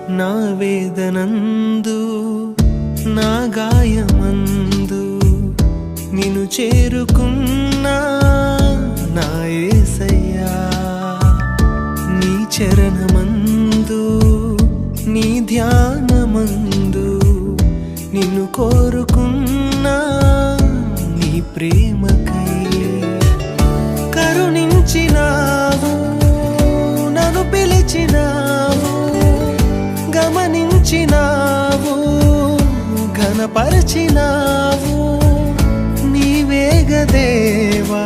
నా వేదనందు నా గాయమందు నిన్ను చేరుకున్నా నా యేసయ్యా. నీ చరణమందు నీ ధ్యానమందు నిన్ను కోరుకున్నా నీ ప్రేమకై. కరుణించినావు, నన్ను పిలిచినావు, గమనించినావు, ఘనపరచినావు. నీవేగ దేవా